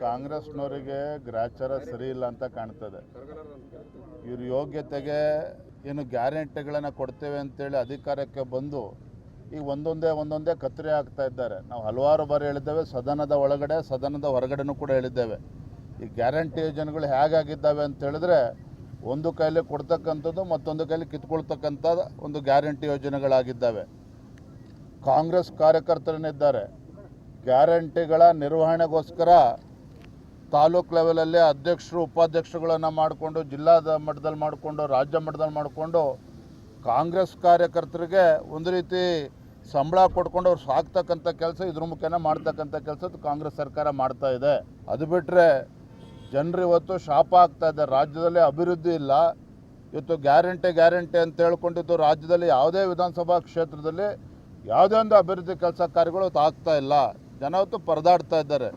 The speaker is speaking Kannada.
ಕಾಂಗ್ರೆಸ್ನವರಿಗೆ ಗ್ರಾಚಾರ ಸರಿ ಇಲ್ಲ ಅಂತ ಕಾಣ್ತದೆ. ಇವ್ರ ಯೋಗ್ಯತೆಗೆ ಏನು ಗ್ಯಾರಂಟಿಗಳನ್ನು ಕೊಡ್ತೇವೆ ಅಂತೇಳಿ ಅಧಿಕಾರಕ್ಕೆ ಬಂದು ಈಗ ಒಂದೊಂದೇ ಕತ್ತರಿ ಆಗ್ತಾ ಇದ್ದಾರೆ. ನಾವು ಹಲವಾರು ಬಾರಿ ಹೇಳಿದ್ದೇವೆ, ಸದನದ ಒಳಗಡೆ ಸದನದ ಹೊರಗಡೆನೂ ಕೂಡ ಹೇಳಿದ್ದೇವೆ. ಈ ಗ್ಯಾರಂಟಿ ಯೋಜನೆಗಳು ಹೇಗಾಗಿದ್ದಾವೆ ಅಂತ ಹೇಳಿದ್ರೆ, ಒಂದು ಕೈಲಿ ಕೊಡ್ತಕ್ಕಂಥದ್ದು ಮತ್ತೊಂದು ಕೈಲಿ ಕಿತ್ಕೊಳ್ತಕ್ಕಂಥ ಒಂದು ಗ್ಯಾರಂಟಿ ಯೋಜನೆಗಳಾಗಿದ್ದಾವೆ. ಕಾಂಗ್ರೆಸ್ ಕಾರ್ಯಕರ್ತರನ್ನಿದ್ದಾರೆ, ಗ್ಯಾರಂಟಿಗಳ ನಿರ್ವಹಣೆಗೋಸ್ಕರ ತಾಲೂಕು ಲೆವೆಲಲ್ಲಿ ಅಧ್ಯಕ್ಷರು ಉಪಾಧ್ಯಕ್ಷರುಗಳನ್ನು ಮಾಡಿಕೊಂಡು, ಜಿಲ್ಲಾ ಮಟ್ಟದಲ್ಲಿ ಮಾಡಿಕೊಂಡು, ರಾಜ್ಯ ಮಟ್ಟದಲ್ಲಿ ಮಾಡಿಕೊಂಡು, ಕಾಂಗ್ರೆಸ್ ಕಾರ್ಯಕರ್ತರಿಗೆ ಒಂದು ರೀತಿ ಸಂಬಳ ಕೊಡ್ಕೊಂಡು ಅವ್ರು ಸಾಕ್ತಕ್ಕಂಥ ಕೆಲಸ, ಇದ್ರ ಮುಖೇನ ಮಾಡ್ತಕ್ಕಂಥ ಕೆಲಸ ಕಾಂಗ್ರೆಸ್ ಸರ್ಕಾರ ಮಾಡ್ತಾ ಇದೆ. ಅದು ಬಿಟ್ಟರೆ ಜನರು ಇವತ್ತು ಶಾಪ ಆಗ್ತಾ ಇದ್ದಾರೆ. ರಾಜ್ಯದಲ್ಲಿ ಅಭಿವೃದ್ಧಿ ಇಲ್ಲ. ಇವತ್ತು ಗ್ಯಾರಂಟಿ ಅಂತ ಹೇಳ್ಕೊಂಡಿದ್ದು ರಾಜ್ಯದಲ್ಲಿ ಯಾವುದೇ ವಿಧಾನಸಭಾ ಕ್ಷೇತ್ರದಲ್ಲಿ ಯಾವುದೇ ಒಂದು ಅಭಿವೃದ್ಧಿ ಕೆಲಸ ಕಾರ್ಯಗಳು ಆಗ್ತಾ ಇಲ್ಲ. ಜನ ಇವತ್ತು ಪರದಾಡ್ತಾ ಇದ್ದಾರೆ.